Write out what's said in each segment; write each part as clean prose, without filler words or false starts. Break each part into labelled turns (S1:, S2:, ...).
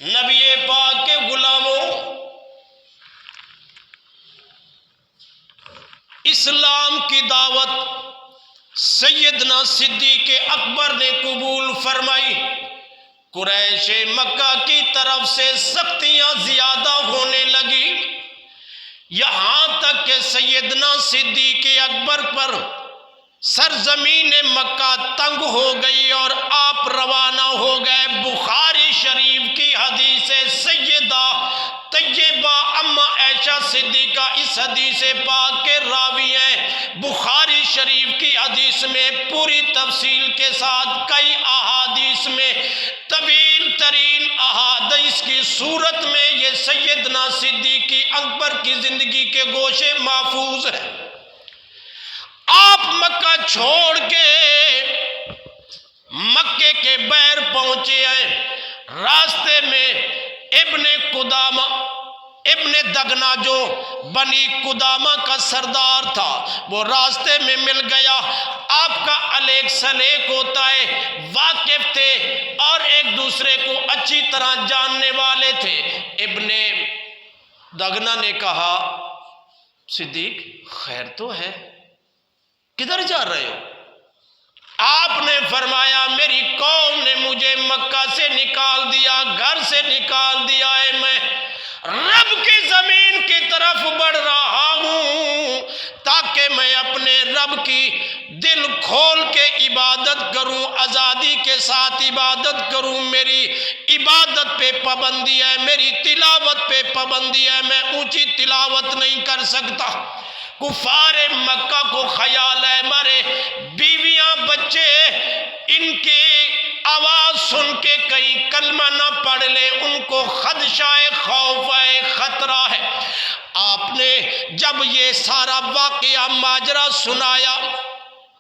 S1: نبی پاک کے غلاموں، اسلام کی دعوت سیدنا صدیق اکبر نے قبول فرمائی۔ قریش مکہ کی طرف سے سختیاں زیادہ ہونے لگی، یہاں تک کہ سیدنا صدیق اکبر پر سرزمین مکہ تنگ ہو گئی اور آپ روانہ ہو گئے۔ بخاری شریف کی حدیث سیدہ طیبہ اما عائشہ صدیقہ اس حدیث پاک کے راوی ہیں۔ بخاری شریف کی حدیث میں پوری تفصیل کے ساتھ کئی احادیث میں طویل ترین احادیث کی صورت میں یہ سیدنا صدیق اکبر کی زندگی کے گوشے محفوظ ہیں۔ آپ مکہ چھوڑ کے مکے کے بیر پہنچے ہیں۔ راستے میں ابن قدامہ ابن دغنا جو بنی قدامہ کا سردار تھا وہ راستے میں مل گیا۔ آپ کا الیک سلیک ہوتا ہے، واقف تھے اور ایک دوسرے کو اچھی طرح جاننے والے تھے۔ ابن دغنا نے کہا صدیق خیر تو ہے، کدھر جا رہے ہو؟ آپ نے فرمایا میری قوم نے مجھے مکہ سے نکال دیا، گھر سے نکال دیا ہے، میں رب کی زمین کی طرف بڑھ رہا ہوں تاکہ میں اپنے رب کی دل کھول کے عبادت کروں، آزادی کے ساتھ عبادت کروں۔ میری عبادت پہ پابندی ہے، میری تلاوت پہ پابندی ہے، میں اونچی تلاوت نہیں کر سکتا۔ کفار مکہ کو خیال ہے ہمارے بیویاں بچے ان کی آواز سن کے کہیں کلمہ نہ پڑھ لے، ان کو خدشہ خوف ہے، خطرہ ہے۔ آپ نے جب یہ سارا واقعہ ماجرا سنایا،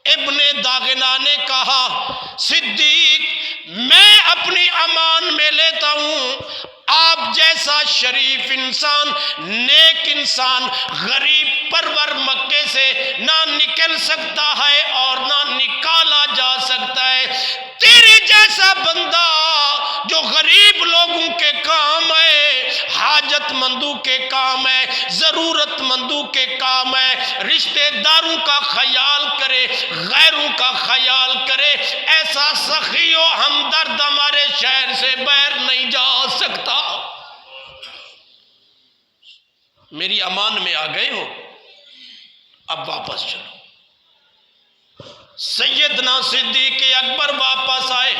S1: ابن داغنا نے کہا صدیق میں اپنی امان میں لیتا ہوں، آپ جیسا شریف انسان، نیک انسان غریب پرور مکے سے نہ نکل سکتا ہے اور نہ نکالا جا سکتا ہے۔ تیرے جیسا بندہ جو غریب لوگوں کے کام ہے، حاجت مندوں کے کام ہے، ضرورت مندوں کے کام ہے، رشتہ داروں کا خیال کرے، غیروں کا خیال کرے، ایسا سخی و ہمدرد ہمارے شہر سے باہر نہیں جا سکتا۔ میری امان میں آ گئے ہو، اب واپس چلو۔ سیدنا صدیق اکبر واپس آئے،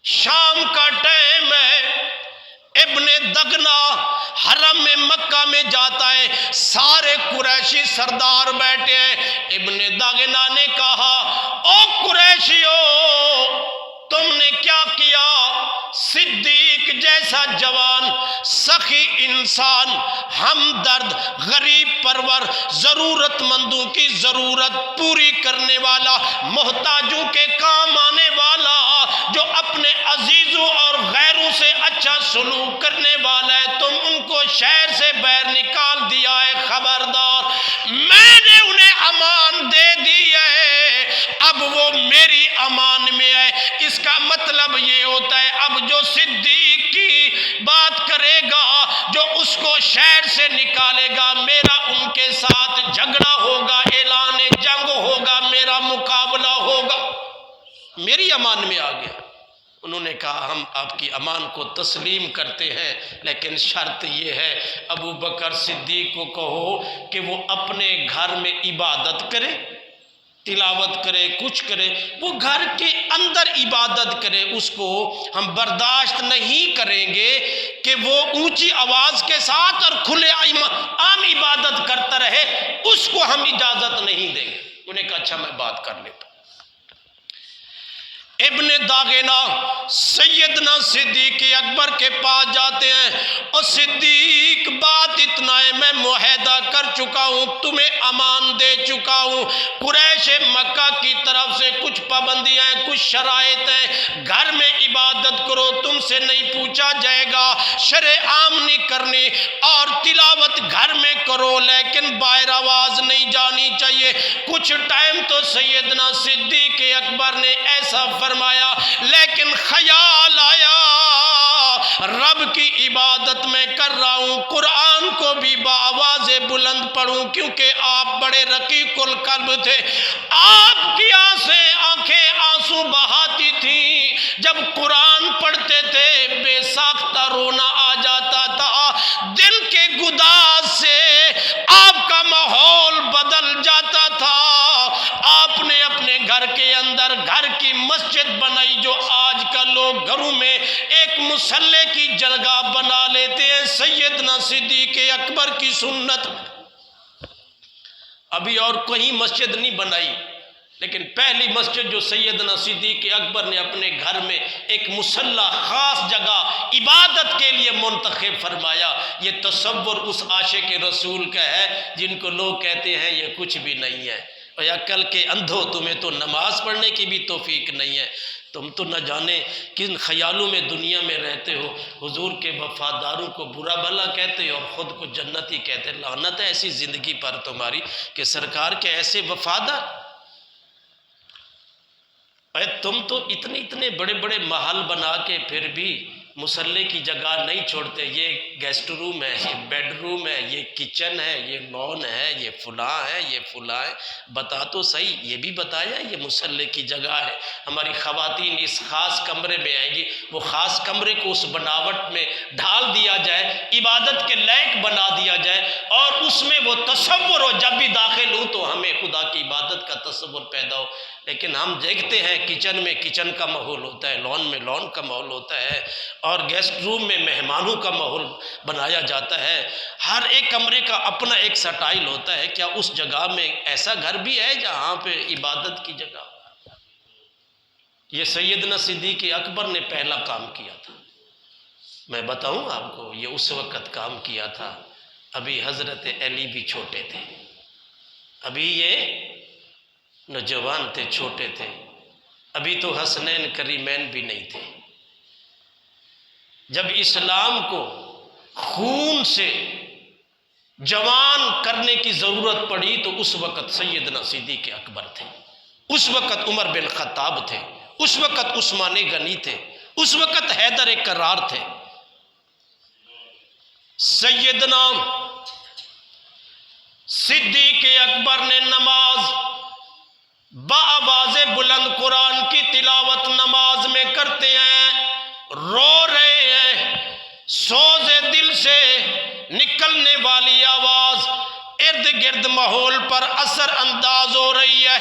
S1: شام کا ٹائم ہے، ابن دغنا حرم میں مکہ میں جاتا ہے، سارے قریشی سردار بیٹھے ہیں۔ ابن دغنا نے کہا او قریشیو تم نے کیا کیا؟ صدیق جیسا جوان، سخی انسان، ہمدرد، غریب پرور، ضرورت مندوں کی ضرورت پوری کرنے والا، محتاجوں کے کام آنے والا، جو اپنے عزیزوں اور غیروں سے اچھا سلوک کرنے والا ہے، تم ان کو شہر سے باہر نکال دیا ہے۔ خبردار، میں نے انہیں امان دے دی ہے، اب وہ میری امان میں ہے۔ اس کا مطلب یہ ہوتا ہے اب جو صدیق کی بات کرے گا، جو اس کو شہر سے نکالے گا، میرا ان کے ساتھ جھگڑا ہوگا، اعلان جنگ ہوگا، میرا مقابلہ ہوگا۔ میری امان میں آ گیا۔ انہوں نے کہا ہم آپ کی امان کو تسلیم کرتے ہیں، لیکن شرط یہ ہے ابو بکر صدیق کو کہو کہ وہ اپنے گھر میں عبادت کرے، تلاوت کرے، کچھ کرے، وہ گھر کے اندر عبادت کرے۔ اس کو ہم برداشت نہیں کریں گے کہ وہ اونچی آواز کے ساتھ اور کھلے عام عبادت کرتا رہے، اس کو ہم اجازت نہیں دیں گے۔ انہوں نے کہا اچھا میں بات کر لیتا ہوں۔ ابن داغنا سیدنا صدیق اکبر کے پاس جاتے ہیں، اور صدیق بات اتنا ہے میں معاہدہ کر چکا ہوں، تمہیں امان دے چکا ہوں، قریش مکہ کی طرف سے کچھ پابندیاں ہیں، کچھ شرائط ہیں، گھر میں عبادت کرو، تم سے نہیں پوچھا جائے گا، شرع عام نہیں کرنی، اور تلاوت گھر میں کرو لیکن باہر آواز نہیں جانی چاہیے۔ کچھ ٹائم تو سیدنا صدیق اکبر نے ایسا فرمایا، لیکن خیال آیا رب کی عبادت میں کر رہا ہوں، قرآن کو بھی بآواز بلند پڑھوں، کیونکہ آپ بڑے رقیق القلب تھے۔ آپ کی آنکھیں آنسو بہاتی تھیں جب قرآن پڑھتے تھے، بے ساختہ رونا آ جاتا تھا، دل کے گداز سے آپ کا ماحول بدل جاتا تھا۔ آپ نے اپنے گھر کے اندر گھر کی مسجد بنائی، جو آج کل لوگ گھروں میں ایک مصلی کی جگہ بنا لیتے ہیں۔ سیدنا صدیق اکبر کی سنت، ابھی اور کہیں مسجد نہیں بنائی، لیکن پہلی مسجد جو سیدنا صدیق اکبر نے اپنے گھر میں ایک مصلی خاص جگہ عبادت کے لیے منتخب فرمایا، یہ تصور اس عاشق رسول کا ہے جن کو لوگ کہتے ہیں یہ کچھ بھی نہیں ہے، اور یا کل کے اندھو، تمہیں تو نماز پڑھنے کی بھی توفیق نہیں ہے، تم تو نہ جانے کن خیالوں میں دنیا میں رہتے ہو، حضور کے وفاداروں کو برا بھلا کہتے اور خود کو جنتی کہتے۔ لعنت ہے ایسی زندگی پر تمہاری کہ سرکار کے ایسے وفادار۔ اے تم تو اتنے بڑے بڑے محل بنا کے پھر بھی مصلی کی جگہ نہیں چھوڑتے، یہ گیسٹ روم ہے، یہ بیڈ روم ہے، یہ کچن ہے، یہ لون ہے، یہ فلاں ہے، یہ فلاں ہے، بتا تو صحیح، یہ بھی بتایا یہ مصلی کی جگہ ہے۔ ہماری خواتین اس خاص کمرے میں آئیں گی، وہ خاص کمرے کو اس بناوٹ میں ڈھال دیا جائے، عبادت کے لائق بنا دیا جائے، اور اس میں وہ تصور ہو، جب بھی داخل ہوں تو ہمیں خدا کی عبادت کا تصور پیدا ہو۔ لیکن ہم دیکھتے ہیں کچن میں کچن کا ماحول ہوتا ہے، لون میں لون کا ماحول ہوتا ہے، اور گیسٹ روم میں مہمانوں کا ماحول بنایا جاتا ہے۔ ہر ایک کمرے کا اپنا ایک سٹائل ہوتا ہے۔ کیا اس جگہ میں ایسا گھر بھی ہے جہاں پہ عبادت کی جگہ؟ یہ سیدنا صدیق اکبر نے پہلا کام کیا تھا۔ میں بتاؤں آپ کو، یہ اس وقت کام کیا تھا ابھی حضرت علی بھی چھوٹے تھے، ابھی یہ نوجوان تھے، چھوٹے تھے، ابھی تو حسنین کریمین بھی نہیں تھے۔ جب اسلام کو خون سے جوان کرنے کی ضرورت پڑی تو اس وقت سیدنا صدیق اکبر تھے، اس وقت عمر بن خطاب تھے، اس وقت عثمان غنی تھے، اس وقت حیدر کرار تھے۔ سیدنا صدیق اکبر نے نماز بآواز بلند قرآن کی تلاوت نماز میں کرتے ہیں، رو رہے ہیں، سوز دل سے نکلنے والی آواز ارد گرد ماحول پر اثر انداز ہو رہی ہے۔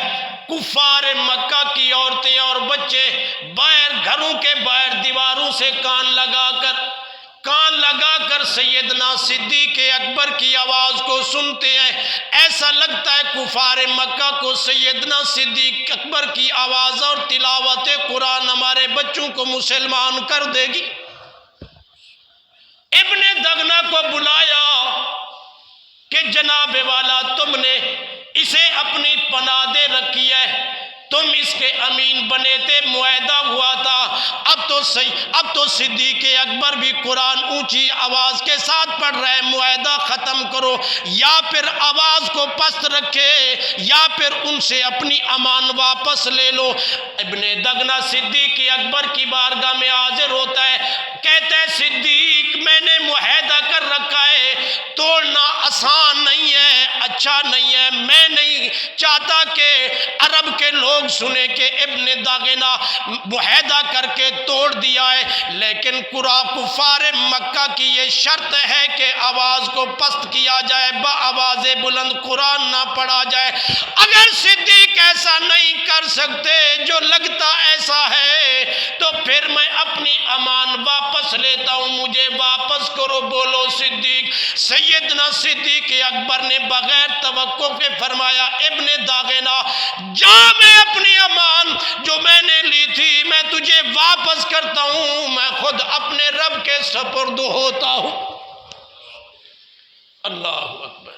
S1: کفار مکہ کی عورتیں اور بچے باہر، گھروں کے باہر دیواروں سے کان لگا کر سیدنا صدیق اکبر کی آواز کو سنتے ہیں۔ ایسا لگتا ہے کفار مکہ کو سیدنا صدیق اکبر کی آواز اور تلاوت قرآن ہمارے بچوں کو مسلمان کر دے گی۔ ابن دغنہ کو بلایا کہ جناب والا، تم نے اسے اپنی پناہ دے رکھی ہے، تم اس کے امین بنے تھے، معاہدہ ہوا تھا، اب تو صدیق اکبر بھی قرآن اونچی آواز کے ساتھ پڑھ رہے، معاہدہ ختم کرو، یا پھر آواز کو پست رکھے یا پھر ان سے اپنی امان واپس لے لو۔ ابن دغنہ صدیق اکبر کی بارگاہ میں حاضر ہوتا ہے، کہتا ہے صدیق میں نے معاہدہ کر رکھا ہے، توڑنا آسان نہیں ہے، اچھا نہیں ہے، میں نہیں چاہتا کہ عرب کے لوگ سنے کہ ابن دغنہ معاہدہ کر کے توڑ دیا ہے، لیکن کفار مکہ کی یہ شرط ہے کہ آواز کو پست کیا جائے، بآواز بلند قرآن نہ پڑھا جائے۔ اگر صدیق ایسا نہیں کر سکتے، جو لگتا ایسا ہے، تو پھر میں اپنی امان واپس لیتا ہوں، مجھے واپس کرو، بولو صدیق۔ سیدنا صدیق اکبر نے بغیر توقف کے فرمایا، ابن دغنہ جا، میں اپنی امان جو میں نے لی تھی میں تجھے واپس کرتا ہوں، میں خود اپنے رب کے سپرد ہوتا ہوں۔ اللہ اکبر۔